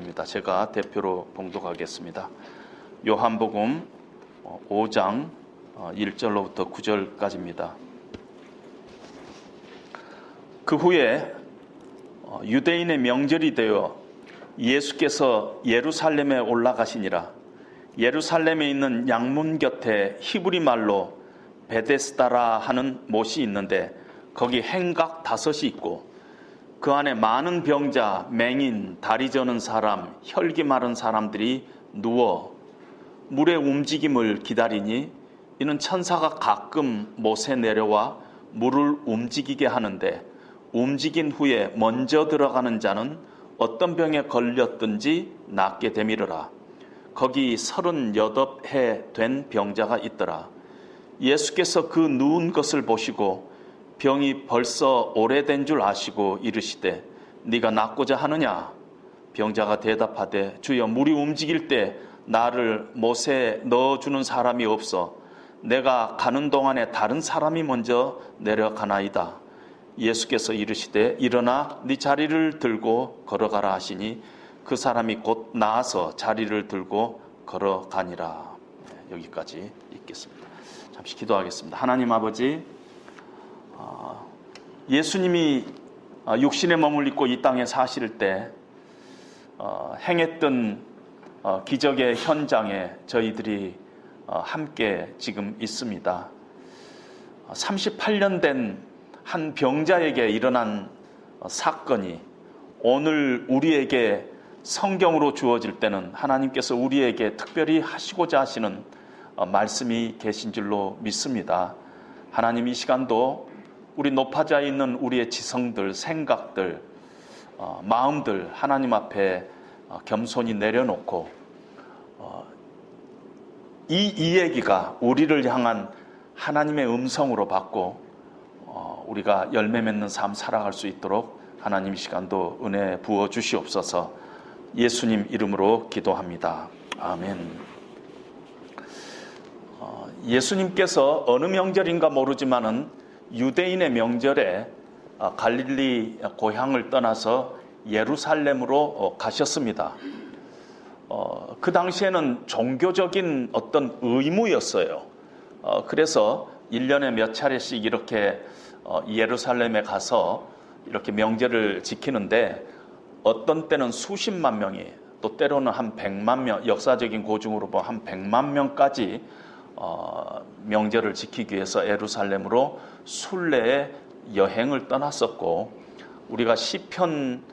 있습니다. 제가 대표로 봉독하겠습니다. 요한복음 5장 1절로부터 9절까지입니다. 그 후에 유대인의 명절이 되어 예수께서 예루살렘에 올라가시니라. 예루살렘에 있는 양문 곁에 히브리 말로 베데스다라 하는 못이 있는데 거기 행각 5이 있고 그 안에 많은 병자, 맹인, 다리 저는 사람, 혈기 마른 사람들이 누워 물의 움직임을 기다리니 이는 천사가 가끔 못에 내려와 물을 움직이게 하는데 움직인 후에 먼저 들어가는 자는 어떤 병에 걸렸든지 낫게 되미르라. 거기 38해 된 병자가 있더라. 예수께서 그 누운 것을 보시고 병이 벌써 오래된 줄 아시고 이르시되 네가 낫고자 하느냐? 병자가 대답하되 주여 물이 움직일 때 나를 못에 넣어주는 사람이 없어 내가 가는 동안에 다른 사람이 먼저 내려가나이다. 예수께서 이르시되 일어나 네 자리를 들고 걸어가라 하시니 그 사람이 곧 나아서 자리를 들고 걸어가니라. 여기까지 읽겠습니다. 잠시 기도하겠습니다. 하나님 아버지, 예수님이 육신에 머물리고 이 땅에 사실 때 행했던 기적의 현장에 저희들이 함께 지금 있습니다. 38년 된 한 병자에게 일어난 사건이 오늘 우리에게 성경으로 주어질 때는 하나님께서 우리에게 특별히 하시고자 하시는 말씀이 계신 줄로 믿습니다. 하나님, 이 시간도 우리 높아져 있는 우리의 지성들, 생각들, 마음들 하나님 앞에 겸손히 내려놓고 이 얘기가 우리를 향한 하나님의 음성으로 받고 우리가 열매 맺는 삶 살아갈 수 있도록 하나님 이 시간도 은혜 부어 주시옵소서. 예수님 이름으로 기도합니다. 아멘. 예수님께서 어느 명절인가 모르지만은 유대인의 명절에 갈릴리 고향을 떠나서 예루살렘으로 가셨습니다. 그 당시에는 종교적인 어떤 의무였어요. 그래서 1년에 몇 차례씩 이렇게 예루살렘에 가서 이렇게 명절을 지키는데 어떤 때는 수십만 명이, 또 때로는 한 100만 명, 역사적인 고증으로 보면 한 100만 명까지 명절을 지키기 위해서 예루살렘으로 순례의 여행을 떠났었고, 우리가 시편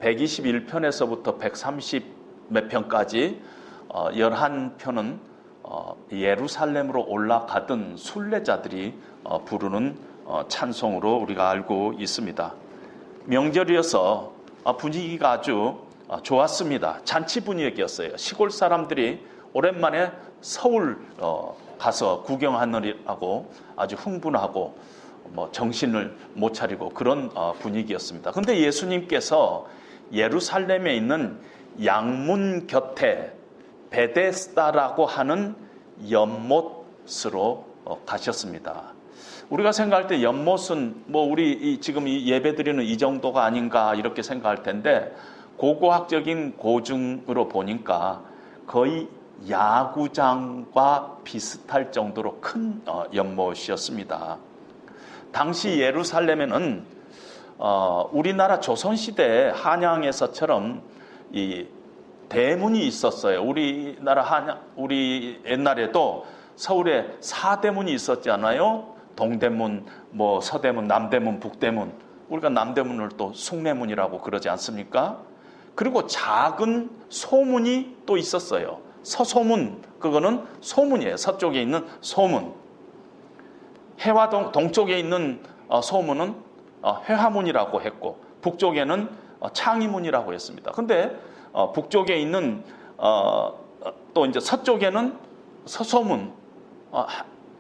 121편에서부터 130 몇 편까지 11편은 예루살렘으로 올라가던 순례자들이 부르는 찬송으로 우리가 알고 있습니다. 명절이어서 분위기가 아주 좋았습니다. 잔치 분위기였어요. 시골 사람들이 오랜만에 서울 가서 구경하느라고 아주 흥분하고 정신을 못 차리고 그런 분위기였습니다. 그런데 예수님께서 예루살렘에 있는 양문 곁에 베데스다라고 하는 연못으로 가셨습니다. 우리가 생각할 때 연못은 우리 지금 이 예배드리는 이 정도가 아닌가 이렇게 생각할 텐데, 고고학적인 고증으로 보니까 거의 야구장과 비슷할 정도로 큰 연못이었습니다. 당시 예루살렘에는 우리나라 조선시대 한양에서처럼 이 대문이 있었어요. 우리 옛날에도 서울에 4대문이 있었잖아요. 동대문, 서대문, 남대문, 북대문. 우리가 남대문을 또 숭례문이라고 그러지 않습니까? 그리고 작은 소문이 또 있었어요. 서소문, 그거는 소문이에요. 서쪽에 있는 소문. 해화동 동쪽에 있는 소문은 회화문이라고 했고, 북쪽에는 창의문이라고 했습니다. 근데 북쪽에 있는 또 이제 서쪽에는 서소문,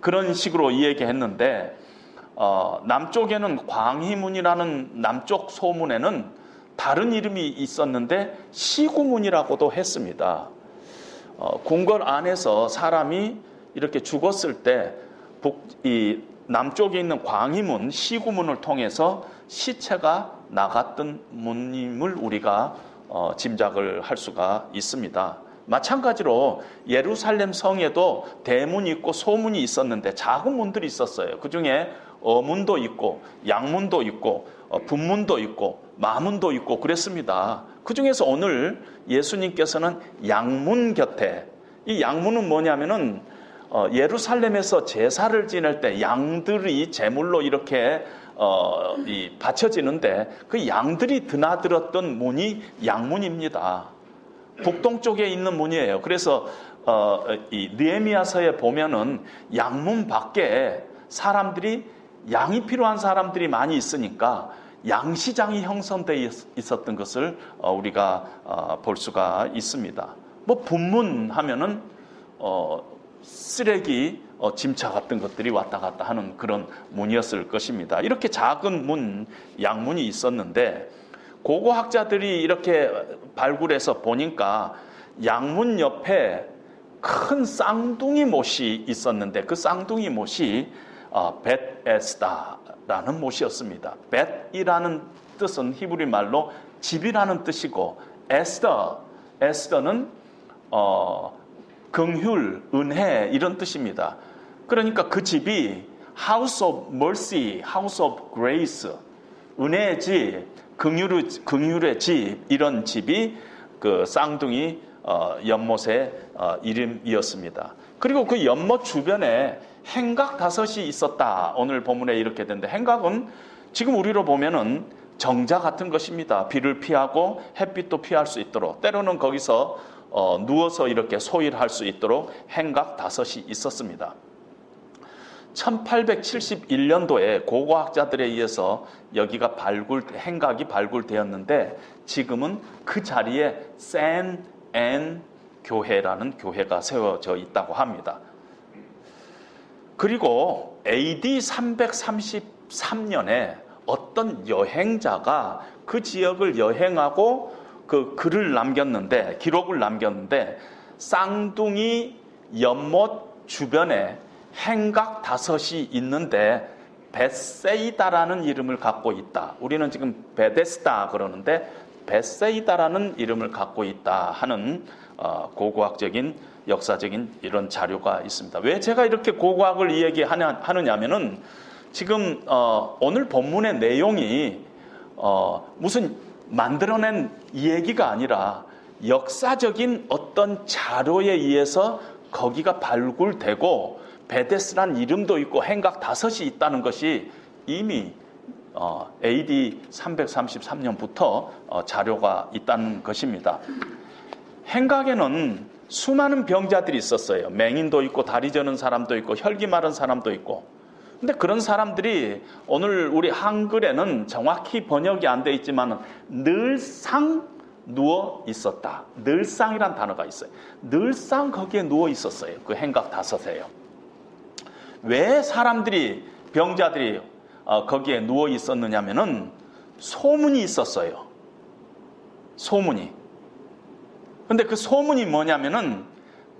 그런 식으로 이야기했는데, 남쪽에는 광희문이라는 남쪽 소문에는 다른 이름이 있었는데 시구문이라고도 했습니다. 궁궐 안에서 사람이 이렇게 죽었을 때 이 남쪽에 있는 광희문, 시구문을 통해서 시체가 나갔던 문임을 우리가 짐작을 할 수가 있습니다. 마찬가지로 예루살렘 성에도 대문이 있고 소문이 있었는데 작은 문들이 있었어요. 그 중에 어문도 있고 양문도 있고 분문도 있고 마문도 있고 그랬습니다. 그 중에서 오늘 예수님께서는 양문 곁에, 이 양문은 뭐냐면은 예루살렘에서 제사를 지낼 때 양들이 제물로 이렇게 바쳐지는데 그 양들이 드나들었던 문이 양문입니다. 북동쪽에 있는 문이에요. 그래서 이 느헤미야서에 보면은 양문 밖에 사람들이, 양이 필요한 사람들이 많이 있으니까 양시장이 형성되어 있었던 것을 우리가 볼 수가 있습니다. 뭐 분문 하면은 쓰레기, 짐차 같은 것들이 왔다 갔다 하는 그런 문이었을 것입니다. 이렇게 작은 문, 양문이 있었는데 고고학자들이 이렇게 발굴해서 보니까 양문 옆에 큰 쌍둥이 못이 있었는데 그 쌍둥이 못이 벳에스다라는 못이었습니다. 벳이라는 뜻은 히브리 말로 집이라는 뜻이고 에스더는 긍휼, 은혜 이런 뜻입니다. 그러니까 그 집이 House of Mercy, House of Grace, 은혜의 집, 긍휼의 집, 이런 집이 그 쌍둥이 연못의 이름이었습니다. 그리고 그 연못 주변에 행각 5이 있었다. 오늘 본문에 이렇게 되는데 행각은 지금 우리로 보면은 정자 같은 것입니다. 비를 피하고 햇빛도 피할 수 있도록, 때로는 거기서 누워서 이렇게 소일할 수 있도록 행각 5이 있었습니다. 1871년도에 고고학자들에 의해서 여기가 행각이 발굴되었는데 지금은 그 자리에 샌앤 교회라는 교회가 세워져 있다고 합니다. 그리고 AD 333년에 어떤 여행자가 그 지역을 여행하고 그 기록을 남겼는데 쌍둥이 연못 주변에 행각 5이 있는데 벳세이다라는 이름을 갖고 있다. 우리는 지금 베데스다 그러는데 벳세이다라는 이름을 갖고 있다 하는 고고학적인 역사적인 이런 자료가 있습니다. 왜 제가 이렇게 고고학을 이야기하느냐면은 지금 오늘 본문의 내용이 무슨 만들어낸 얘기가 아니라 역사적인 어떤 자료에 의해서 거기가 발굴되고 베데스라는 이름도 있고 행각 5이 있다는 것이 이미 AD 333년부터 자료가 있다는 것입니다. 행각에는 수많은 병자들이 있었어요. 맹인도 있고 다리 저는 사람도 있고 혈기 마른 사람도 있고. 근데 그런 사람들이 오늘 우리 한글에는 정확히 번역이 안 돼 있지만 늘상 누워 있었다. 늘상이란 단어가 있어요. 늘상 거기에 누워 있었어요. 그 행각 5에요. 왜 사람들이, 병자들이 거기에 누워 있었느냐면은 소문이 있었어요. 소문이. 근데 그 소문이 뭐냐면은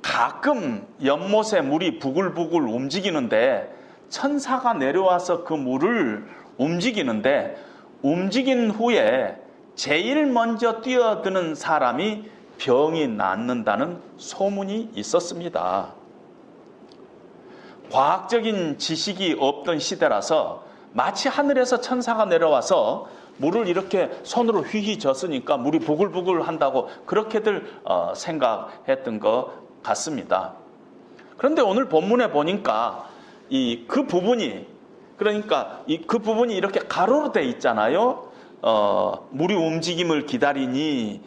가끔 연못에 물이 부글부글 움직이는데 천사가 내려와서 그 물을 움직이는데 움직인 후에 제일 먼저 뛰어드는 사람이 병이 낫는다는 소문이 있었습니다. 과학적인 지식이 없던 시대라서 마치 하늘에서 천사가 내려와서 물을 이렇게 손으로 휘휘 젓으니까 물이 부글부글 한다고 그렇게들 생각했던 것 같습니다. 그런데 오늘 본문에 보니까 그 부분이 이렇게 가로로 돼 있잖아요. 물이 움직임을 기다리니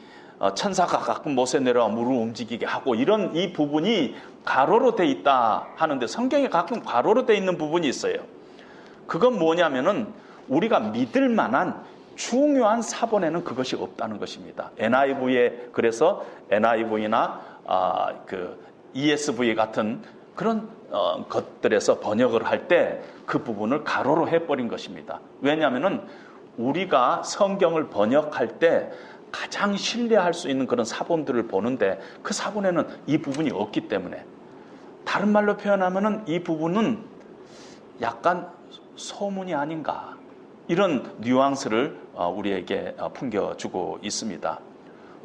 천사가 가끔 못에 내려와 물을 움직이게 하고 이런 이 부분이 가로로 돼 있다 하는데 성경에 가끔 가로로 돼 있는 부분이 있어요. 그건 뭐냐면은 우리가 믿을 만한 중요한 사본에는 그것이 없다는 것입니다. 그래서 NIV나 그 ESV 같은 그런 것들에서 번역을 할 때 그 부분을 가로로 해버린 것입니다. 왜냐하면은 우리가 성경을 번역할 때 가장 신뢰할 수 있는 그런 사본들을 보는데 그 사본에는 이 부분이 없기 때문에, 다른 말로 표현하면은 이 부분은 약간 소문이 아닌가, 이런 뉘앙스를 우리에게 풍겨주고 있습니다.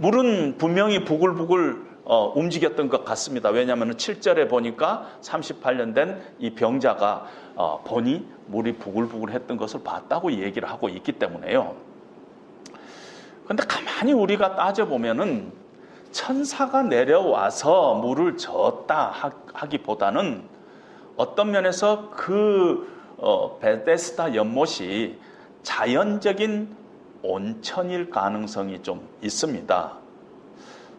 물은 분명히 부글부글 움직였던 것 같습니다. 왜냐하면 7절에 보니까 38년 된 이 병자가 보니 물이 부글부글 했던 것을 봤다고 얘기를 하고 있기 때문에요. 그런데 가만히 우리가 따져보면은 천사가 내려와서 물을 줬다 하기보다는 어떤 면에서 베데스다 연못이 자연적인 온천일 가능성이 좀 있습니다.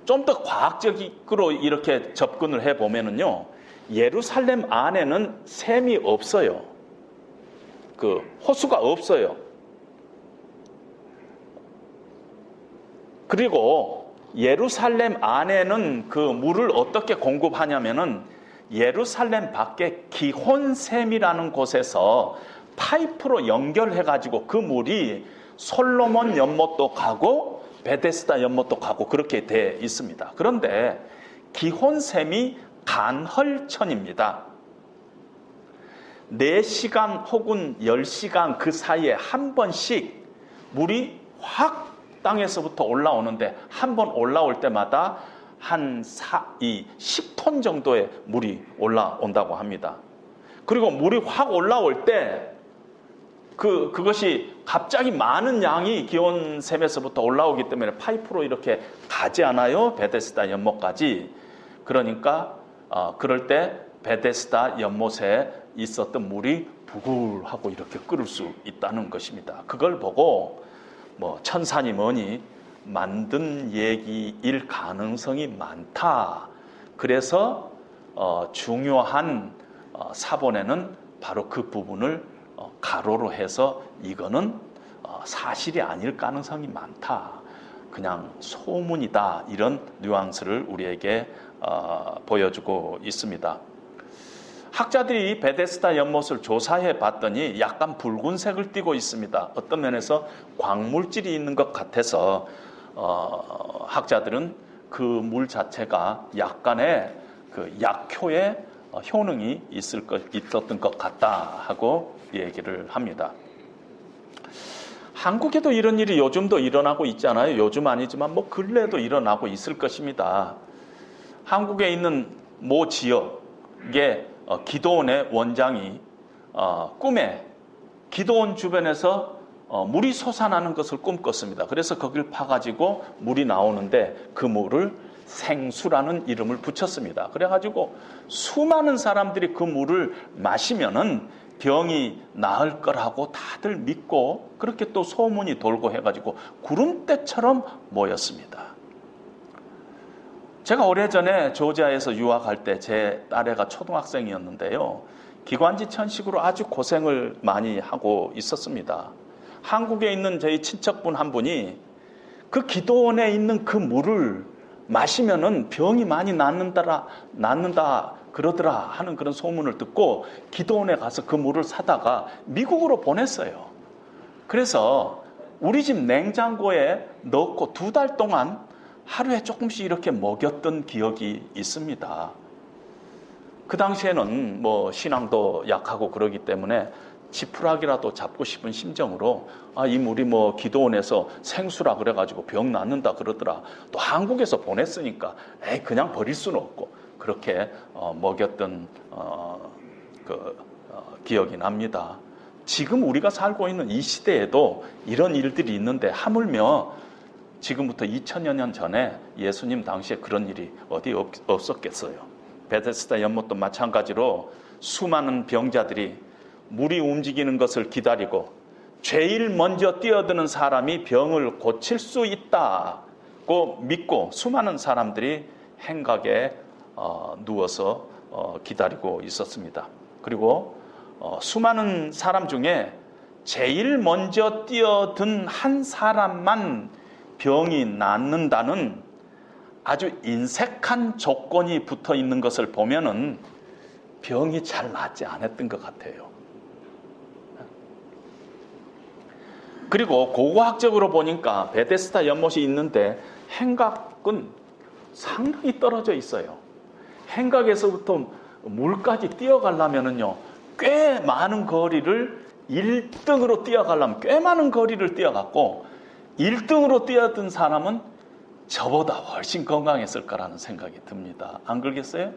좀 더 과학적으로 이렇게 접근을 해보면은요, 예루살렘 안에는 샘이 없어요. 호수가 없어요. 그리고 예루살렘 안에는 그 물을 어떻게 공급하냐면은 예루살렘 밖에 기혼샘이라는 곳에서 파이프로 연결해가지고 그 물이 솔로몬 연못도 가고 베데스다 연못도 가고 그렇게 돼 있습니다. 그런데 기혼샘이 간헐천입니다. 4시간 혹은 10시간 그 사이에 한 번씩 물이 확 땅에서부터 올라오는데 한 번 올라올 때마다 한 10톤 정도의 물이 올라온다고 합니다. 그리고 물이 확 올라올 때 그것이 갑자기 많은 양이 기온샘에서부터 올라오기 때문에 파이프로 이렇게 가지 않아요. 베데스다 연못까지. 그러니까 그럴 때 베데스다 연못에 있었던 물이 부글하고 이렇게 끓을 수 있다는 것입니다. 그걸 보고 천사니 뭐니 만든 얘기일 가능성이 많다. 그래서 중요한 사본에는 바로 그 부분을 가로로 해서 이거는 사실이 아닐 가능성이 많다. 그냥 소문이다. 이런 뉘앙스를 우리에게 보여주고 있습니다. 학자들이 베데스다 연못을 조사해 봤더니 약간 붉은색을 띠고 있습니다. 어떤 면에서 광물질이 있는 것 같아서 학자들은 그 물 자체가 약간의 약효의 효능이 있었던 것 같다 하고 얘기를 합니다. 한국에도 이런 일이 요즘도 일어나고 있잖아요. 요즘 아니지만 근래에도 일어나고 있을 것입니다. 한국에 있는 모 지역에 기도원의 원장이 꿈에 기도원 주변에서 물이 솟아나는 것을 꿈꿨습니다. 그래서 거기를 파가지고 물이 나오는데 그 물을 생수라는 이름을 붙였습니다. 그래가지고 수많은 사람들이 그 물을 마시면은 병이 나을 거라고 다들 믿고 그렇게 또 소문이 돌고 해가지고 구름대처럼 모였습니다. 제가 오래전에 조지아에서 유학할 때 제 딸애가 초등학생이었는데요. 기관지 천식으로 아주 고생을 많이 하고 있었습니다. 한국에 있는 저희 친척분 한 분이 그 기도원에 있는 그 물을 마시면은 병이 많이 낫는다 그러더라 하는 그런 소문을 듣고 기도원에 가서 그 물을 사다가 미국으로 보냈어요. 그래서 우리 집 냉장고에 넣고 2달 동안 하루에 조금씩 이렇게 먹였던 기억이 있습니다. 그 당시에는 신앙도 약하고 그러기 때문에 지푸라기라도 잡고 싶은 심정으로 이 물이 기도원에서 생수라 그래가지고 병 낫는다 그러더라. 또 한국에서 보냈으니까 그냥 버릴 수는 없고 그렇게 먹였던 기억이 납니다. 지금 우리가 살고 있는 이 시대에도 이런 일들이 있는데 하물며 지금부터 2000여 년 전에 예수님 당시에 그런 일이 어디 없었겠어요. 베데스다 연못도 마찬가지로 수많은 병자들이 물이 움직이는 것을 기다리고 제일 먼저 뛰어드는 사람이 병을 고칠 수 있다고 믿고 수많은 사람들이 행각에 누워서 기다리고 있었습니다. 그리고 수많은 사람 중에 제일 먼저 뛰어든 한 사람만 병이 낫는다는 아주 인색한 조건이 붙어 있는 것을 보면은 병이 잘 낫지 않았던 것 같아요. 그리고 고고학적으로 보니까 베데스다 연못이 있는데 행각은 상당히 떨어져 있어요. 행각에서부터 물까지 뛰어가려면은요, 꽤 많은 거리를 1등으로 뛰어가려면 꽤 많은 거리를 뛰어갔고 1등으로 뛰어든 사람은 저보다 훨씬 건강했을 거라는 생각이 듭니다. 안 그러겠어요?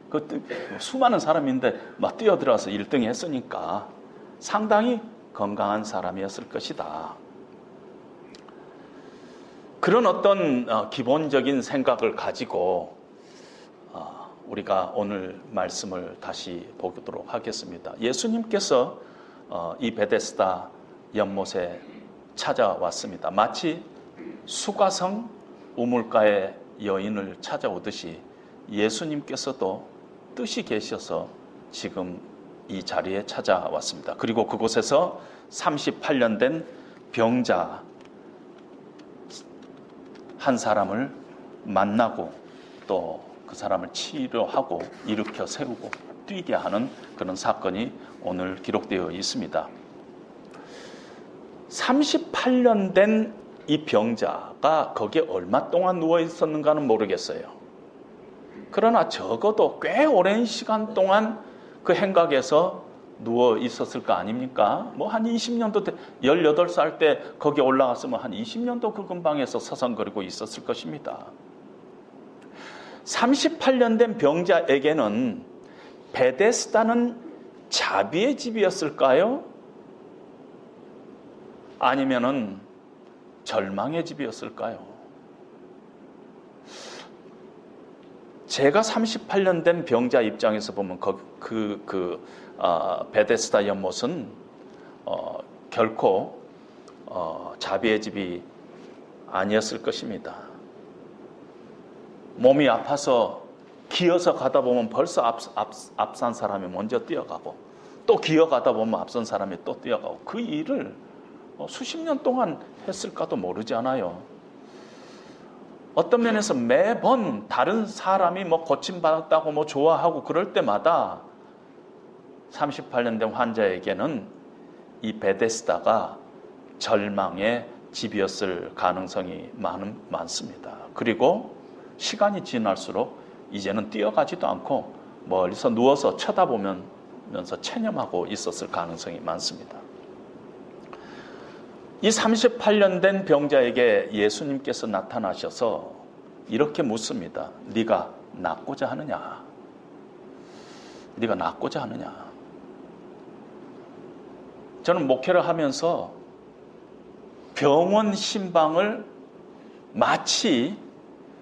그 수많은 사람인데 막 뛰어들어서 1등 했으니까 상당히 건강한 사람이었을 것이다. 그런 어떤 기본적인 생각을 가지고 우리가 오늘 말씀을 다시 보도록 하겠습니다. 예수님께서 이 베데스다 연못에 찾아왔습니다. 마치 수가성 우물가의 여인을 찾아오듯이 예수님께서도 뜻이 계셔서 지금 이 자리에 찾아왔습니다. 그리고 그곳에서 38년 된 병자 한 사람을 만나고 또 그 사람을 치료하고 일으켜 세우고 뛰게 하는 그런 사건이 오늘 기록되어 있습니다. 38년 된 이 병자가 거기에 얼마 동안 누워 있었는가는 모르겠어요. 그러나 적어도 꽤 오랜 시간 동안 그 행각에서 누워 있었을 거 아닙니까? 뭐 한 20년도 18살 때 거기 올라갔으면 한 20년도 그 근방에서 서성거리고 있었을 것입니다. 38년 된 병자에게는 베데스다는 자비의 집이었을까요? 아니면은 절망의 집이었을까요? 제가 38년 된 병자 입장에서 보면 베데스다 연못은 결코 자비의 집이 아니었을 것입니다. 몸이 아파서 기어서 가다 보면 벌써 앞선 사람이 먼저 뛰어가고 또 기어가다 보면 앞선 사람이 또 뛰어가고 그 일을 수십 년 동안 했을까도 모르지 않아요. 어떤 면에서 매번 다른 사람이 뭐 고침받았다고 뭐 좋아하고 그럴 때마다 38년 된 환자에게는 이 베데스다가 절망의 집이었을 가능성이 많습니다. 그리고 시간이 지날수록 이제는 뛰어가지도 않고 멀리서 누워서 쳐다보면서 체념하고 있었을 가능성이 많습니다. 이 38년 된 병자에게 예수님께서 나타나셔서 이렇게 묻습니다. 네가 낫고자 하느냐? 네가 낫고자 하느냐? 저는 목회를 하면서 병원 신방을 마치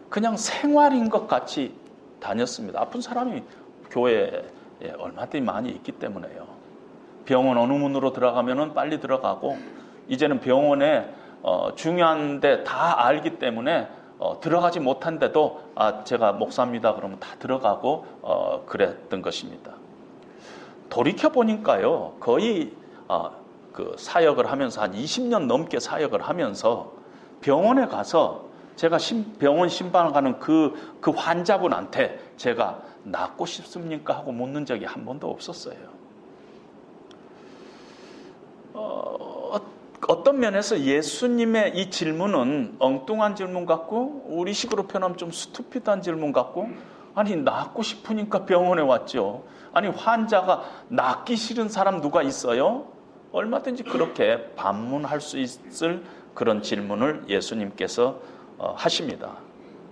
그냥 생활인 것 같이 다녔습니다. 아픈 사람이 교회에 얼마든지 많이 있기 때문에요. 병원 어느 문으로 들어가면은 빨리 들어가고 이제는 병원에 중요한데 다 알기 때문에 들어가지 못한데도 제가 목사입니다 그러면 다 들어가고 그랬던 것입니다. 돌이켜 보니까요, 거의 그 사역을 하면서 한 20년 넘게 사역을 하면서 병원에 가서 제가 병원 신방을 가는 그 환자분한테 제가 낫고 싶습니까 하고 묻는 적이 한 번도 없었어요. 어떤 면에서 예수님의 이 질문은 엉뚱한 질문 같고 우리식으로 표현하면 좀 스투피드한 질문 같고, 아니 낫고 싶으니까 병원에 왔죠. 아니 환자가 낫기 싫은 사람 누가 있어요? 얼마든지 그렇게 반문할 수 있을 그런 질문을 예수님께서 하십니다.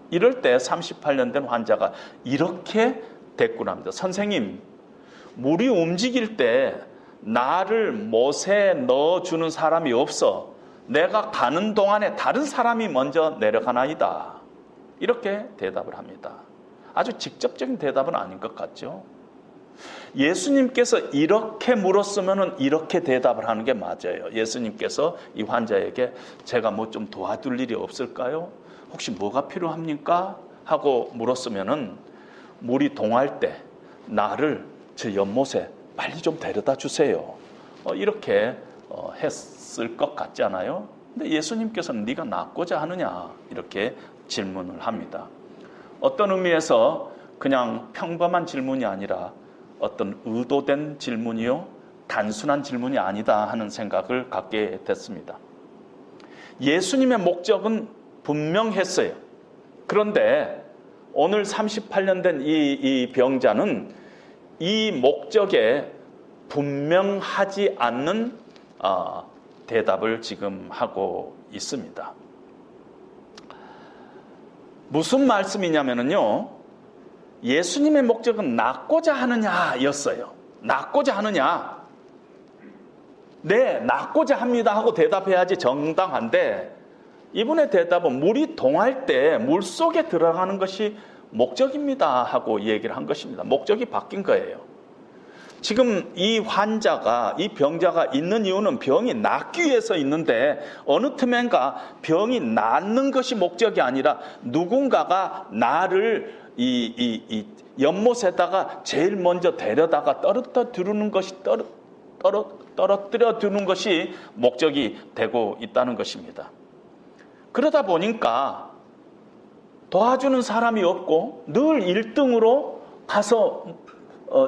이럴 때 38년 된 환자가 이렇게 대꾸를 합니다. 선생님, 물이 움직일 때 나를 못에 넣어주는 사람이 없어. 내가 가는 동안에 다른 사람이 먼저 내려가나이다. 이렇게 대답을 합니다. 아주 직접적인 대답은 아닌 것 같죠? 예수님께서 이렇게 물었으면 이렇게 대답을 하는 게 맞아요. 예수님께서 이 환자에게 제가 뭐 좀 도와줄 일이 없을까요? 혹시 뭐가 필요합니까? 하고 물었으면 물이 동할 때 나를 저 연못에 빨리 좀 데려다 주세요. 이렇게 했을 것 같지 않아요? 근데 예수님께서는 네가 낫고자 하느냐 이렇게 질문을 합니다. 어떤 의미에서 그냥 평범한 질문이 아니라 어떤 의도된 질문이요, 단순한 질문이 아니다 하는 생각을 갖게 됐습니다. 예수님의 목적은 분명했어요. 그런데 오늘 38년 된 이 병자는 이 목적에 분명하지 않는 대답을 지금 하고 있습니다. 무슨 말씀이냐면요, 예수님의 목적은 낫고자 하느냐였어요. 낫고자 하느냐? 네, 낫고자 합니다 하고 대답해야지 정당한데, 이분의 대답은 물이 동할 때 물속에 들어가는 것이 목적입니다 하고 얘기를 한 것입니다. 목적이 바뀐 거예요. 지금 이 환자가, 이 병자가 있는 이유는 병이 낫기 위해서 있는데, 어느 틈엔가 병이 낫는 것이 목적이 아니라 누군가가 나를 이 연못에다가 제일 먼저 데려다가 떨어뜨려 두는 것이 목적이 되고 있다는 것입니다. 그러다 보니까 도와주는 사람이 없고 늘 1등으로 가서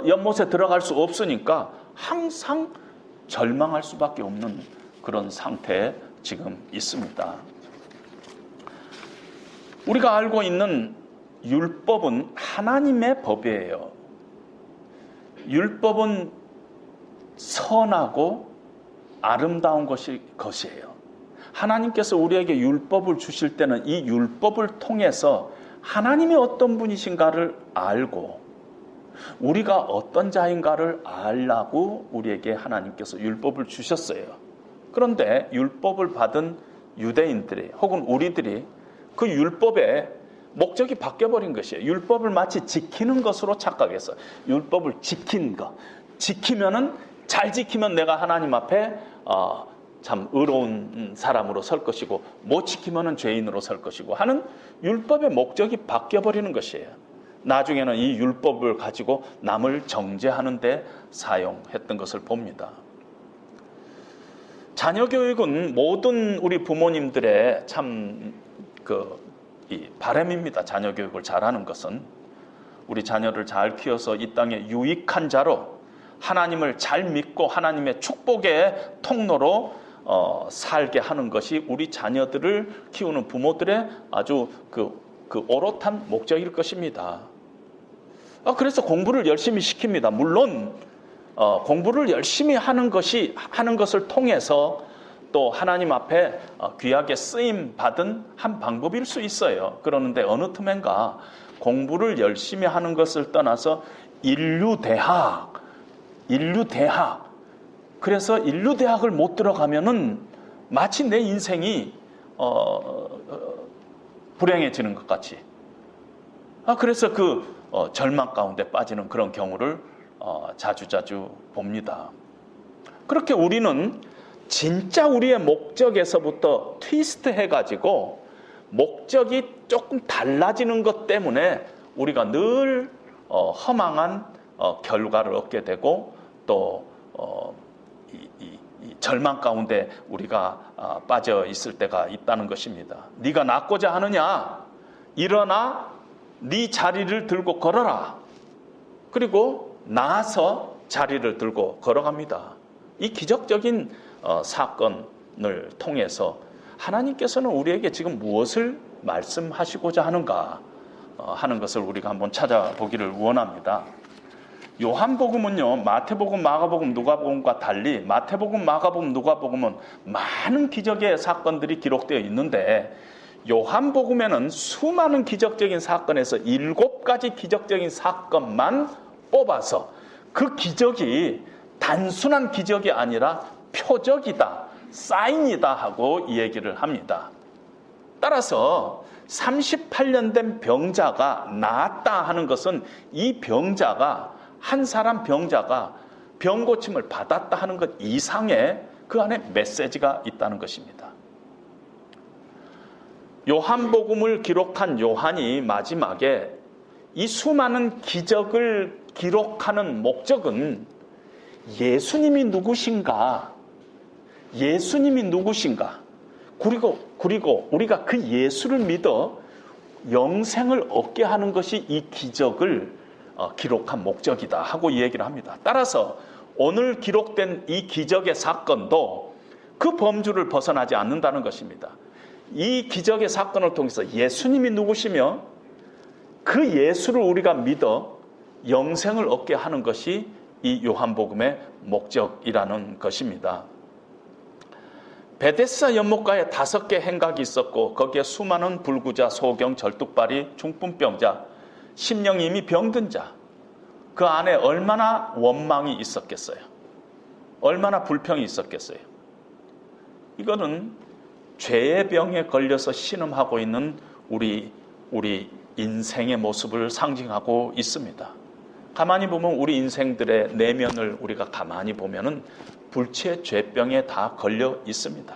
연못에 들어갈 수 없으니까 항상 절망할 수밖에 없는 그런 상태에 지금 있습니다. 우리가 알고 있는 율법은 하나님의 법이에요. 율법은 선하고 아름다운 것이에요. 하나님께서 우리에게 율법을 주실 때는 이 율법을 통해서 하나님이 어떤 분이신가를 알고 우리가 어떤 자인가를 알라고 우리에게 하나님께서 율법을 주셨어요. 그런데 율법을 받은 유대인들이 혹은 우리들이 그 율법의 목적이 바뀌어버린 것이에요. 율법을 마치 지키는 것으로 착각해서 율법을 지키면은 잘 지키면 내가 하나님 앞에 참 의로운 사람으로 설 것이고 못 지키면은 죄인으로 설 것이고 하는 율법의 목적이 바뀌어버리는 것이에요. 나중에는 이 율법을 가지고 남을 정죄하는 데 사용했던 것을 봅니다. 자녀 교육은 모든 우리 부모님들의 참 이 바람입니다. 자녀 교육을 잘하는 것은 우리 자녀를 잘 키워서 이 땅에 유익한 자로 하나님을 잘 믿고 하나님의 축복의 통로로 살게 하는 것이 우리 자녀들을 키우는 부모들의 아주 그 오롯한 목적일 것입니다. 그래서 공부를 열심히 시킵니다. 물론 공부를 열심히 하는 것을 통해서 또 하나님 앞에 귀하게 쓰임 받은 한 방법일 수 있어요. 그러는데 어느 틈엔가 공부를 열심히 하는 것을 떠나서 인류대학 그래서 인류대학을 못 들어가면은 마치 내 인생이 불행해지는 것 같이 그래서 절망 가운데 빠지는 그런 경우를 자주자주 봅니다. 그렇게 우리는 진짜 우리의 목적에서부터 트위스트 해가지고 목적이 조금 달라지는 것 때문에 우리가 늘 허망한 결과를 얻게 되고 또 이 절망 가운데 우리가 빠져 있을 때가 있다는 것입니다. 네가 낫고자 하느냐? 일어나 네 자리를 들고 걸어라. 그리고 나아서 자리를 들고 걸어갑니다. 이 기적적인 사건을 통해서 하나님께서는 우리에게 지금 무엇을 말씀하시고자 하는가 하는 것을 우리가 한번 찾아보기를 원합니다. 요한복음은요, 마태복음, 마가복음, 누가복음과 달리 마태복음, 마가복음, 누가복음은 많은 기적의 사건들이 기록되어 있는데 요한복음에는 수많은 기적적인 사건에서 7가지 기적적인 사건만 뽑아서 그 기적이 단순한 기적이 아니라 표적이다, 사인이다 하고 얘기를 합니다. 따라서 38년 된 병자가 나았다 하는 것은 이 병자가 한 사람 병자가 병 고침을 받았다 하는 것 이상의 그 안에 메시지가 있다는 것입니다. 요한복음을 기록한 요한이 마지막에 이 수많은 기적을 기록하는 목적은 예수님이 누구신가? 그리고 우리가 그 예수를 믿어 영생을 얻게 하는 것이 이 기적을 기록한 목적이다 하고 얘기를 합니다. 따라서 오늘 기록된 이 기적의 사건도 그 범주를 벗어나지 않는다는 것입니다. 이 기적의 사건을 통해서 예수님이 누구시며 그 예수를 우리가 믿어 영생을 얻게 하는 것이 이 요한복음의 목적이라는 것입니다. 베데스다 연못가에 5개 행각이 있었고 거기에 수많은 불구자, 소경, 절뚝발이, 중풍병자, 심령이 이미 병든 자, 그 안에 얼마나 원망이 있었겠어요. 얼마나 불평이 있었겠어요. 이거는 죄의 병에 걸려서 신음하고 있는 우리 인생의 모습을 상징하고 있습니다. 가만히 보면 우리 인생들의 내면을 우리가 가만히 보면은 불치의 죄병에 다 걸려 있습니다.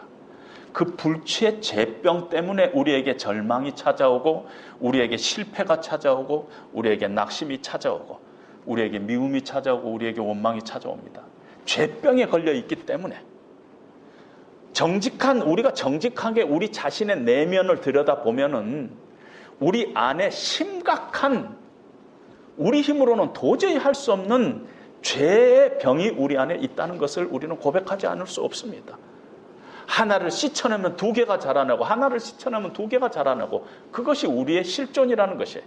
그 불치의 죄병 때문에 우리에게 절망이 찾아오고, 우리에게 실패가 찾아오고, 우리에게 낙심이 찾아오고, 우리에게 미움이 찾아오고, 우리에게 원망이 찾아옵니다. 죄병에 걸려 있기 때문에 우리가 정직하게 우리 자신의 내면을 들여다보면은 우리 안에 심각한, 우리 힘으로는 도저히 할 수 없는 죄의 병이 우리 안에 있다는 것을 우리는 고백하지 않을 수 없습니다. 하나를 씻어내면 2개가 자라나고, 하나를 씻어내면 2개가 자라나고, 그것이 우리의 실존이라는 것이에요.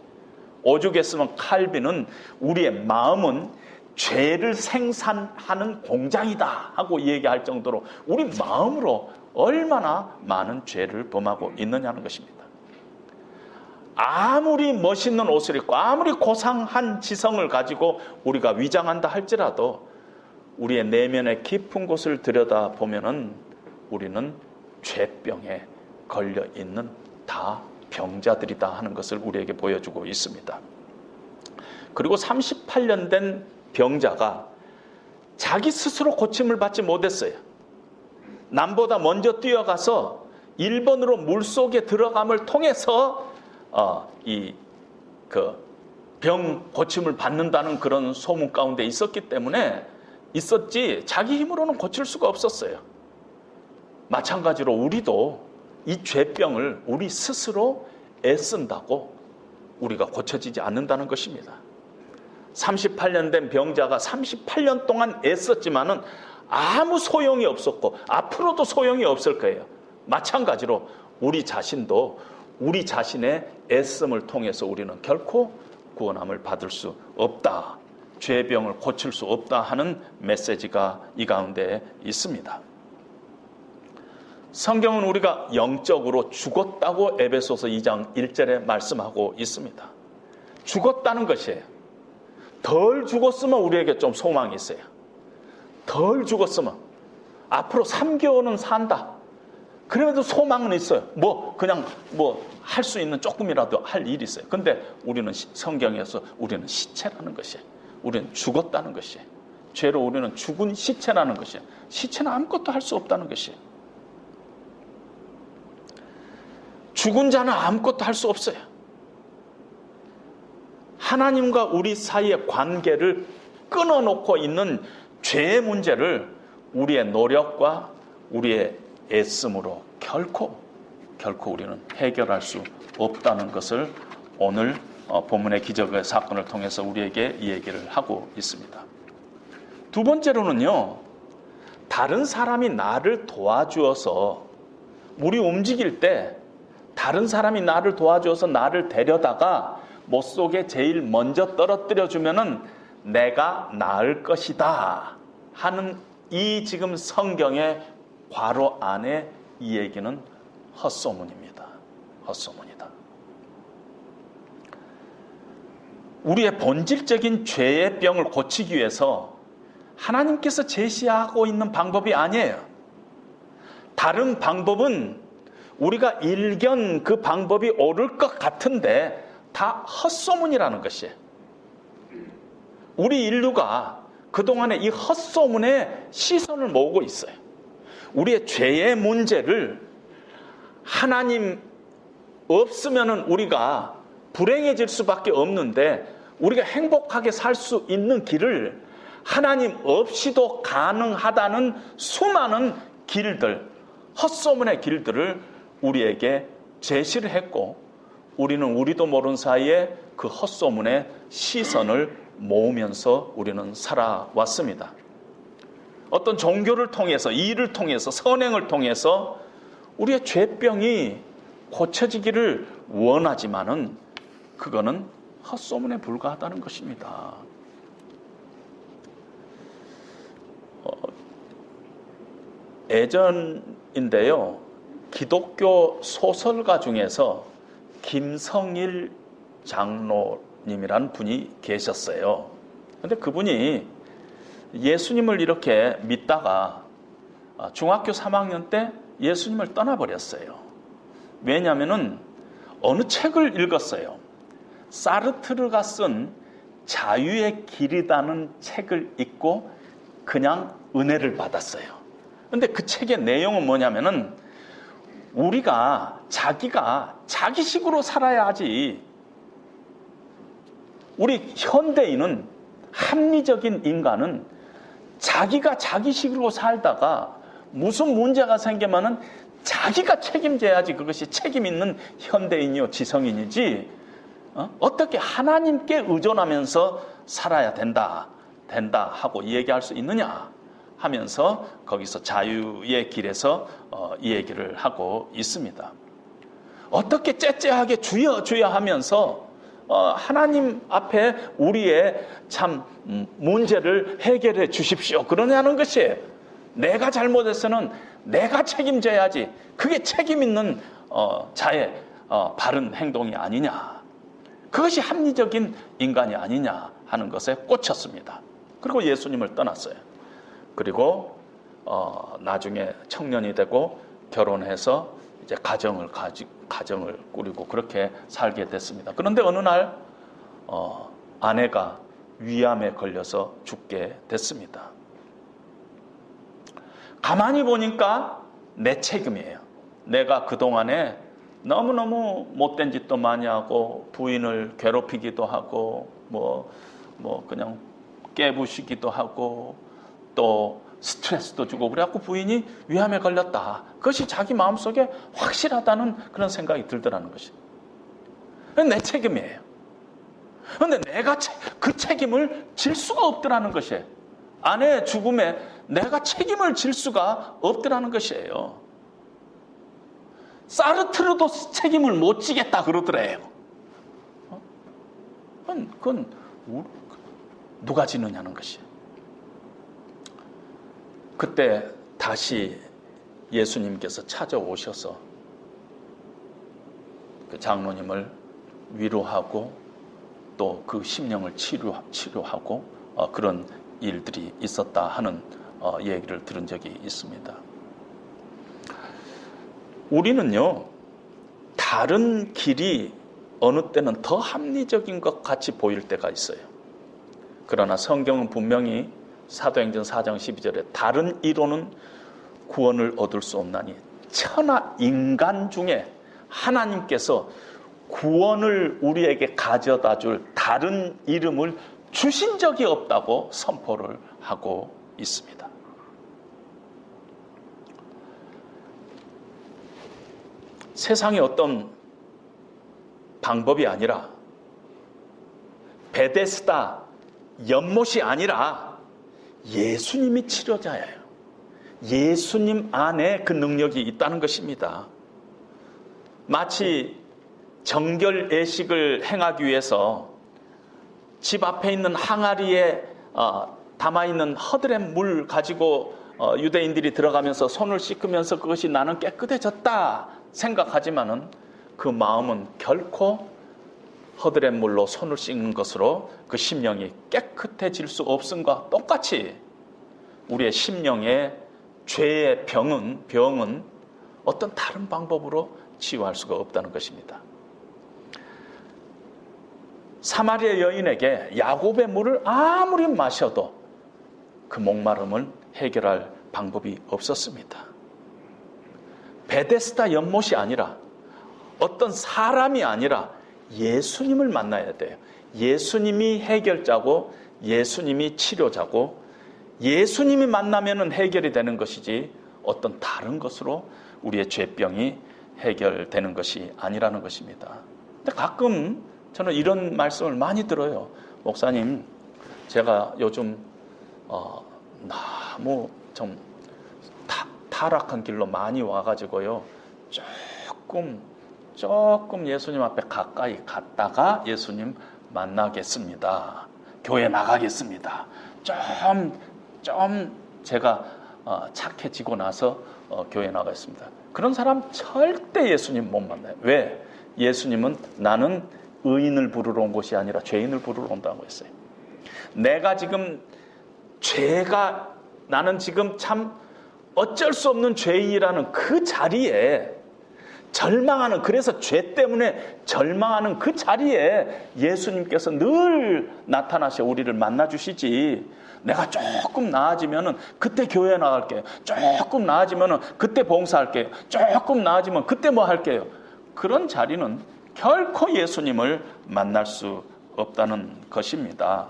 오죽했으면 칼빈은 우리의 마음은 죄를 생산하는 공장이다 하고 얘기할 정도로 우리 마음으로 얼마나 많은 죄를 범하고 있느냐는 것입니다. 아무리 멋있는 옷을 입고 아무리 고상한 지성을 가지고 우리가 위장한다 할지라도 우리의 내면의 깊은 곳을 들여다보면은 우리는 죄병에 걸려있는 다 병자들이다 하는 것을 우리에게 보여주고 있습니다. 그리고 38년 된 병자가 자기 스스로 고침을 받지 못했어요. 남보다 먼저 뛰어가서 1번으로 물속에 들어감을 통해서 병 고침을 받는다는 그런 소문 가운데 있었기 때문에 있었지 자기 힘으로는 고칠 수가 없었어요. 마찬가지로 우리도 이 죄병을 우리 스스로 애쓴다고 우리가 고쳐지지 않는다는 것입니다. 38년 된 병자가 38년 동안 애썼지만은 아무 소용이 없었고 앞으로도 소용이 없을 거예요. 마찬가지로 우리 자신도 우리 자신의 애씀을 통해서 우리는 결코 구원함을 받을 수 없다. 죄병을 고칠 수 없다 하는 메시지가 이 가운데 있습니다. 성경은 우리가 영적으로 죽었다고 에베소서 2장 1절에 말씀하고 있습니다. 죽었다는 것이에요. 덜 죽었으면 우리에게 좀 소망이 있어요. 덜 죽었으면 앞으로 3개월은 산다. 그래도 소망은 있어요. 그냥 할 수 있는 조금이라도 할 일이 있어요. 근데 우리는 성경에서 우리는 시체라는 것이에요. 우리는 죽었다는 것이에요. 죄로 우리는 죽은 시체라는 것이에요. 시체는 아무것도 할 수 없다는 것이에요. 죽은 자는 아무것도 할 수 없어요. 하나님과 우리 사이의 관계를 끊어놓고 있는 죄의 문제를 우리의 노력과 우리의 애씀으로 결코 우리는 해결할 수 없다는 것을 오늘 본문의 기적의 사건을 통해서 우리에게 이 얘기를 하고 있습니다. 두 번째로는요, 다른 사람이 나를 도와주어서, 물이 움직일 때 다른 사람이 나를 도와주어서 나를 데려다가 못 속에 제일 먼저 떨어뜨려 주면은 내가 나을 것이다 하는 이 지금 성경의 괄호 안에 이 얘기는 헛소문입니다. 헛소문이다. 우리의 본질적인 죄의 병을 고치기 위해서 하나님께서 제시하고 있는 방법이 아니에요. 다른 방법은 우리가 일견 그 방법이 옳을 것 같은데 다 헛소문이라는 것이에요. 우리 인류가 그동안에 이 헛소문에 시선을 모으고 있어요. 우리의 죄의 문제를 하나님 없으면은 우리가 불행해질 수밖에 없는데 우리가 행복하게 살 수 있는 길을 하나님 없이도 가능하다는 수많은 길들, 헛소문의 길들을 우리에게 제시를 했고 우리도 모르는 사이에 그 헛소문에 시선을 모으면서 우리는 살아왔습니다. 어떤 종교를 통해서, 일을 통해서, 선행을 통해서 우리의 죄병이 고쳐지기를 원하지만은 그거는 헛소문에 불과하다는 것입니다. 예전인데요. 기독교 소설가 중에서 김성일 장로님이라는 분이 계셨어요. 근데 그분이 예수님을 이렇게 믿다가 중학교 3학년 때 예수님을 떠나버렸어요. 왜냐하면은 어느 책을 읽었어요. 사르트르가 쓴 자유의 길이라는 책을 읽고 그냥 은혜를 받았어요. 근데 그 책의 내용은 뭐냐면은 우리가 자기가 자기식으로 살아야 하지. 우리 현대인은, 합리적인 인간은 자기가 자기식으로 살다가 무슨 문제가 생기면은 자기가 책임져야지 그것이 책임 있는 현대인이요 지성인이지, 어떻게 하나님께 의존하면서 살아야 된다 하고 얘기할 수 있느냐 하면서 거기서 자유의 길에서 이 얘기를 하고 있습니다. 어떻게 째째하게 주여 주여 하면서 하나님 앞에 우리의 참 문제를 해결해 주십시오 그러냐는 것이, 내가 잘못해서는 내가 책임져야지, 그게 책임 있는 자의 바른 행동이 아니냐, 그것이 합리적인 인간이 아니냐 하는 것에 꽂혔습니다. 그리고 예수님을 떠났어요. 그리고 나중에 청년이 되고 결혼해서 이제 가정을 꾸리고 그렇게 살게 됐습니다. 그런데 어느 날 아내가 위암에 걸려서 죽게 됐습니다. 가만히 보니까 내 책임이에요. 내가 그동안에 너무너무 못된 짓도 많이 하고 부인을 괴롭히기도 하고 뭐 그냥 깨부시기도 하고 또 스트레스도 주고 그래갖고 부인이 위암에 걸렸다. 그것이 자기 마음속에 확실하다는 그런 생각이 들더라는 것이. 내 책임이에요. 그런데 내가 그 책임을 질 수가 없더라는 것이에요. 아내의 죽음에 내가 책임을 질 수가 없더라는 것이에요. 사르트르도 책임을 못 지겠다 그러더래요. 그건 누가 지느냐는 것이에요. 그때 다시 예수님께서 찾아오셔서 그 장로님을 위로하고 또 그 심령을 치료하고 그런 일들이 있었다 하는 얘기를 들은 적이 있습니다. 우리는요, 다른 길이 어느 때는 더 합리적인 것 같이 보일 때가 있어요. 그러나 성경은 분명히 사도행전 4장 12절에 다른 이로는 구원을 얻을 수 없나니 천하 인간 중에 하나님께서 구원을 우리에게 가져다 줄 다른 이름을 주신 적이 없다고 선포를 하고 있습니다. 세상의 어떤 방법이 아니라, 베데스다 연못이 아니라 예수님이 치료자예요. 예수님 안에 그 능력이 있다는 것입니다. 마치 정결 예식을 행하기 위해서 집 앞에 있는 항아리에 담아있는 허드렛 물 가지고 유대인들이 들어가면서 손을 씻으면서 그것이 나는 깨끗해졌다 생각하지만은 그 마음은 결코 허드렛 물로 손을 씻는 것으로 그 심령이 깨끗해질 수 없음과 똑같이 우리의 심령의 죄의 병은 어떤 다른 방법으로 치유할 수가 없다는 것입니다. 사마리아 여인에게 야곱의 물을 아무리 마셔도 그 목마름을 해결할 방법이 없었습니다. 베데스다 연못이 아니라, 어떤 사람이 아니라 예수님을 만나야 돼요. 예수님이 해결자고 예수님이 치료자고 예수님이 만나면 해결이 되는 것이지 어떤 다른 것으로 우리의 죄병이 해결되는 것이 아니라는 것입니다. 근데 가끔 저는 이런 말씀을 많이 들어요. 목사님, 제가 요즘 너무 좀 타락한 길로 많이 와가지고요, 조금 예수님 앞에 가까이 갔다가 예수님 만나겠습니다. 교회 나가겠습니다. 좀 제가 착해지고 나서 교회 나가 있습니다. 그런 사람 절대 예수님 못 만나요. 왜? 예수님은 나는 의인을 부르러 온 것이 아니라 죄인을 부르러 온다고 했어요. 내가 지금 나는 지금 참 어쩔 수 없는 죄인이라는 그 자리에 절망하는, 그래서 죄 때문에 절망하는 그 자리에 예수님께서 늘 나타나셔 우리를 만나주시지. 내가 조금 나아지면은 그때 교회 나갈게요. 조금 나아지면은 그때 봉사할게요. 조금 나아지면 그때 뭐 할게요. 그런 자리는 결코 예수님을 만날 수 없다는 것입니다.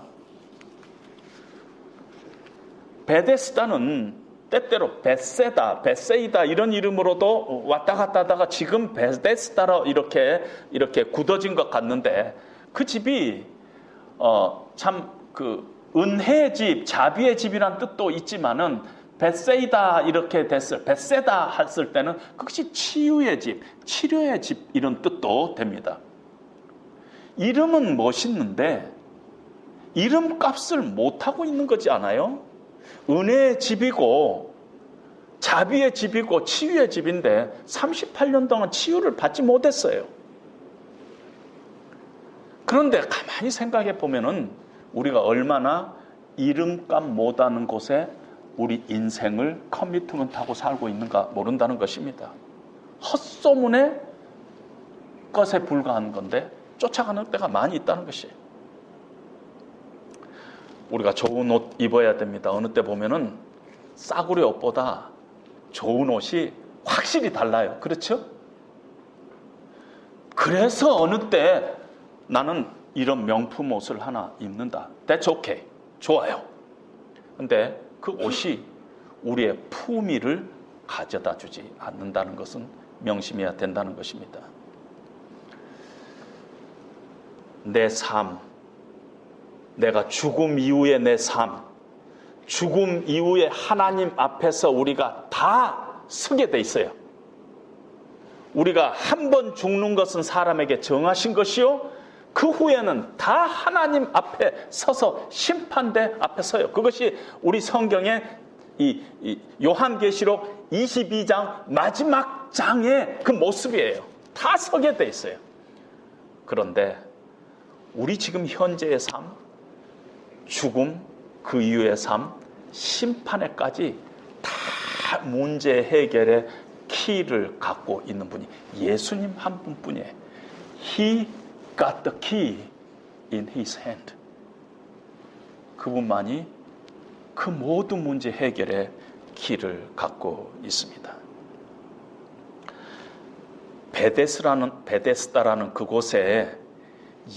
베데스다는 때때로 베세이다 이런 이름으로도 왔다 갔다 하다가 지금 베데스다로 이렇게 굳어진 것 같는데, 그 집이 참 은혜의 집, 자비의 집이란 뜻도 있지만은 베세이다 이렇게 됐을, 베세다 했을 때는 그것이 치유의 집, 치료의 집 이런 뜻도 됩니다. 이름은 멋있는데 이름값을 못하고 있는 거지 않아요? 은혜의 집이고 자비의 집이고 치유의 집인데 38년 동안 치유를 받지 못했어요. 그런데 가만히 생각해 보면은 우리가 얼마나 이름값 못하는 곳에 우리 인생을 커미트먼트하고 살고 있는가 모른다는 것입니다. 헛소문의 것에 불과한 건데 쫓아가는 때가 많이 있다는 것이에요. 우리가 좋은 옷 입어야 됩니다. 어느 때 보면은 싸구려 옷보다 좋은 옷이 확실히 달라요. 그렇죠? 그래서 어느 때 나는 이런 명품 옷을 하나 입는다. That's okay. 좋아요. 근데 그 옷이 우리의 품위를 가져다 주지 않는다는 것은 명심해야 된다는 것입니다. 내 삶, 내가 죽음 이후의 내 삶, 죽음 이후에 하나님 앞에서 우리가 다 서게 돼 있어요. 우리가 한 번 죽는 것은 사람에게 정하신 것이요, 그 후에는 다 하나님 앞에 서서 심판대 앞에 서요. 그것이 우리 성경의 이 요한계시록 22장 마지막 장의 그 모습이에요. 다 서게 돼 있어요. 그런데 우리 지금 현재의 삶, 죽음, 그 이후의 삶, 심판에까지 다 문제 해결의 키를 갖고 있는 분이 예수님 한 분뿐이에요. He got the key in his hand. 그분만이 그 모든 문제 해결의 키를 갖고 있습니다. 베데스다라는 그곳에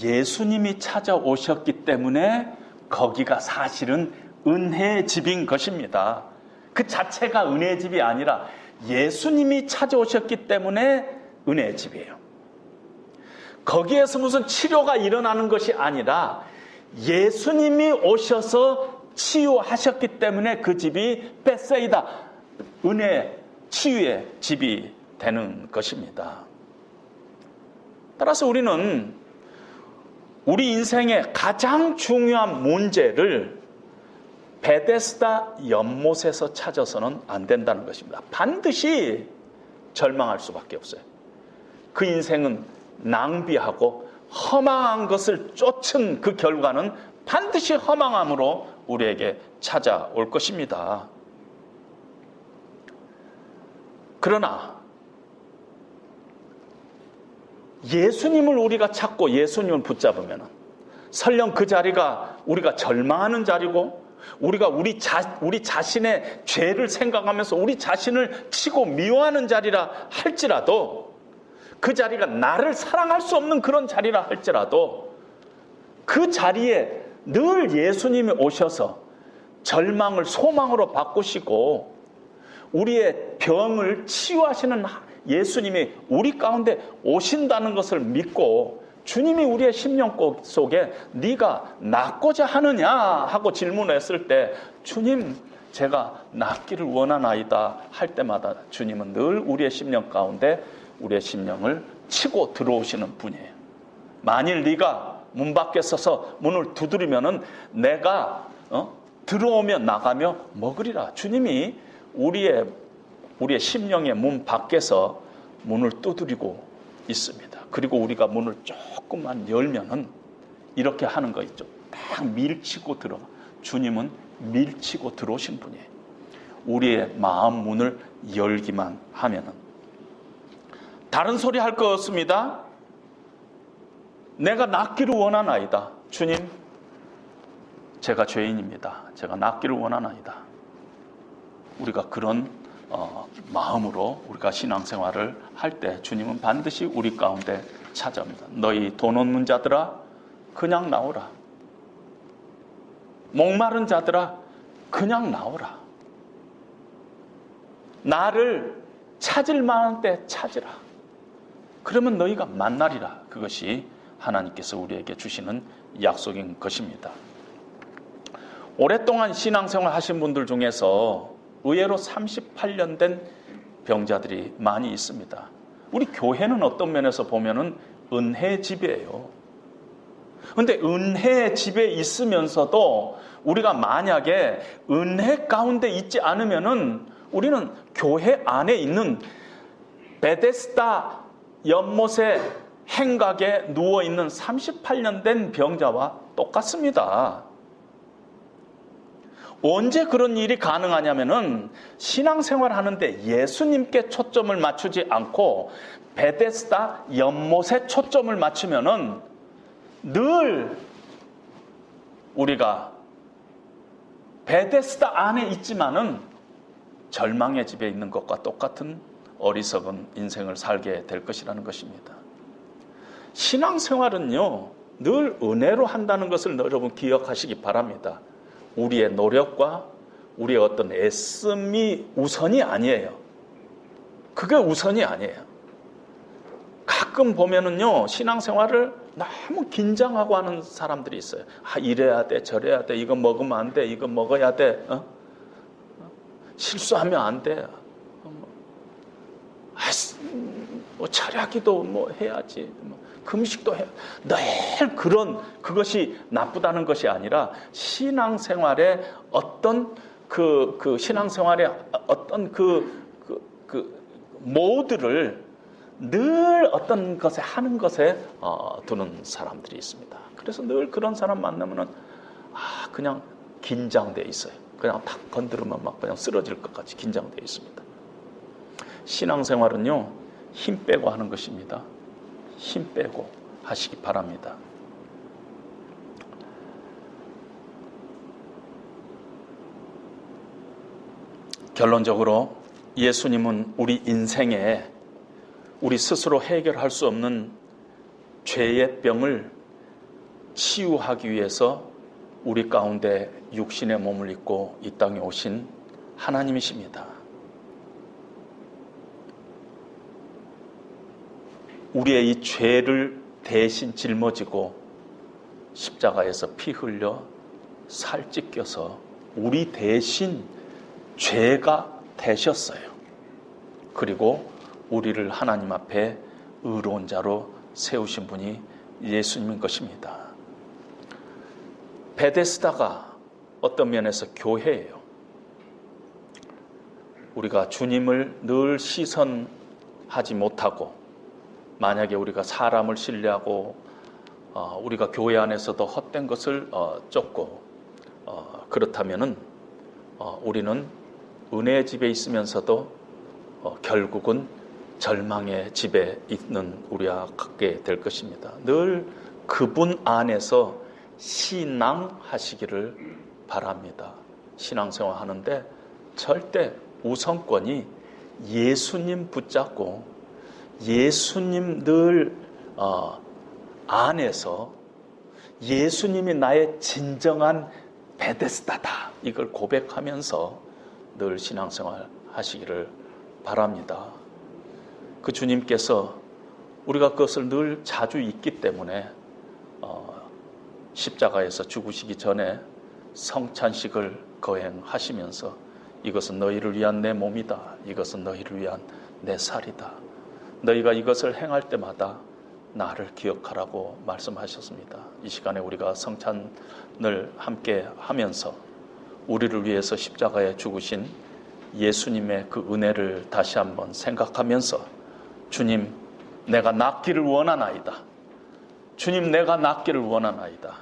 예수님이 찾아오셨기 때문에 거기가 사실은 은혜의 집인 것입니다. 그 자체가 은혜의 집이 아니라 예수님이 찾아오셨기 때문에 은혜의 집이에요. 거기에서 무슨 치료가 일어나는 것이 아니라 예수님이 오셔서 치유하셨기 때문에 그 집이 베세이다, 은혜, 치유의 집이 되는 것입니다. 따라서 우리는 우리 인생의 가장 중요한 문제를 베데스다 연못에서 찾아서는 안 된다는 것입니다. 반드시 절망할 수밖에 없어요. 그 인생은 낭비하고 허망한 것을 쫓은 그 결과는 반드시 허망함으로 우리에게 찾아올 것입니다. 그러나 예수님을 우리가 찾고 예수님을 붙잡으면 설령 그 자리가 우리가 절망하는 자리고 우리가 우리 자신의 죄를 생각하면서 우리 자신을 치고 미워하는 자리라 할지라도, 그 자리가 나를 사랑할 수 없는 그런 자리라 할지라도 그 자리에 늘 예수님이 오셔서 절망을 소망으로 바꾸시고 우리의 병을 치유하시는 예수님이 우리 가운데 오신다는 것을 믿고, 주님이 우리의 심령 속에 네가 낫고자 하느냐 하고 질문했을 때 주님 제가 낫기를 원하나이다 할 때마다 주님은 늘 우리의 심령 가운데 우리의 심령을 치고 들어오시는 분이에요. 만일 네가 문 밖에 서서 문을 두드리면은 내가 들어오며 나가며 먹으리라. 주님이 우리의 심령의 문 밖에서 문을 두드리고 있습니다. 그리고 우리가 문을 조금만 열면은 이렇게 하는 거 있죠. 딱 밀치고 들어가. 주님은 밀치고 들어오신 분이에요. 우리의 마음 문을 열기만 하면은. 다른 소리 할 거 없습니다. 내가 낫기를 원하나이다. 주님, 제가 죄인입니다. 제가 낫기를 원하나이다. 우리가 그런 마음으로 우리가 신앙생활을 할 때 주님은 반드시 우리 가운데 찾아옵니다. 너희 돈 없는 자들아 그냥 나오라. 목마른 자들아 그냥 나오라. 나를 찾을 만한 때 찾으라. 그러면 너희가 만나리라. 그것이 하나님께서 우리에게 주시는 약속인 것입니다. 오랫동안 신앙생활 하신 분들 중에서 의외로 38년 된 병자들이 많이 있습니다. 우리 교회는 어떤 면에서 보면은 은혜 집이에요. 그런데 은혜 집에 있으면서도 우리가 만약에 은혜 가운데 있지 않으면은 우리는 교회 안에 있는 베데스다 연못의 행각에 누워있는 38년 된 병자와 똑같습니다. 언제 그런 일이 가능하냐면은 신앙생활 하는데 예수님께 초점을 맞추지 않고 베데스다 연못에 초점을 맞추면은 늘 우리가 베데스다 안에 있지만은 절망의 집에 있는 것과 똑같은 어리석은 인생을 살게 될 것이라는 것입니다. 신앙생활은요, 늘 은혜로 한다는 것을 여러분 기억하시기 바랍니다. 우리의 노력과 우리의 어떤 애씀이 우선이 아니에요. 그게 우선이 아니에요. 가끔 보면은요, 신앙생활을 너무 긴장하고 하는 사람들이 있어요. 이래야 돼, 저래야 돼, 이거 먹으면 안 돼, 이거 먹어야 돼, 실수하면 안 돼. 철야기도 해야지. 금식도 해. 늘 그것이 나쁘다는 것이 아니라 신앙생활의 어떤 신앙생활의 어떤 모드를 늘 어떤 것에 하는 것에 두는 사람들이 있습니다. 그래서 늘 그런 사람 만나면은 그냥 긴장돼 있어요. 그냥 탁 건드리면 막 그냥 쓰러질 것 같이 긴장돼 있습니다. 신앙생활은요, 힘 빼고 하는 것입니다. 힘 빼고 하시기 바랍니다. 결론적으로 예수님은 우리 인생에 우리 스스로 해결할 수 없는 죄의 병을 치유하기 위해서 우리 가운데 육신의 몸을 입고 이 땅에 오신 하나님이십니다. 우리의 이 죄를 대신 짊어지고 십자가에서 피 흘려 살 찢겨서 우리 대신 죄가 되셨어요. 그리고 우리를 하나님 앞에 의로운 자로 세우신 분이 예수님인 것입니다. 베데스다가 어떤 면에서 교회예요. 우리가 주님을 늘 시선하지 못하고 만약에 우리가 사람을 신뢰하고 우리가 교회 안에서도 헛된 것을 쫓고 그렇다면은 우리는 은혜의 집에 있으면서도 결국은 절망의 집에 있는 우리와 같게 될 것입니다. 늘 그분 안에서 신앙하시기를 바랍니다. 신앙생활 하는데 절대 우선권이 예수님 붙잡고 예수님 늘 안에서 예수님이 나의 진정한 베데스다다, 이걸 고백하면서 늘 신앙생활 하시기를 바랍니다. 그 주님께서 우리가 그것을 늘 자주 잊기 때문에 십자가에서 죽으시기 전에 성찬식을 거행하시면서 이것은 너희를 위한 내 몸이다, 이것은 너희를 위한 내 살이다, 너희가 이것을 행할 때마다 나를 기억하라고 말씀하셨습니다. 이 시간에 우리가 성찬을 함께 하면서 우리를 위해서 십자가에 죽으신 예수님의 그 은혜를 다시 한번 생각하면서 주님, 내가 낫기를 원하나이다. 주님, 내가 낫기를 원하나이다.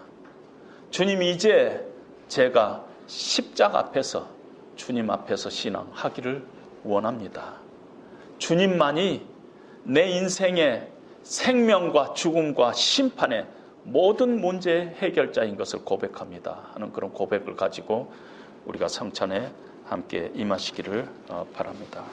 주님, 이제 제가 십자가 앞에서 주님 앞에서 신앙하기를 원합니다. 주님만이 내 인생의 생명과 죽음과 심판의 모든 문제의 해결자인 것을 고백합니다 하는 그런 고백을 가지고 우리가 성찬에 함께 임하시기를 바랍니다.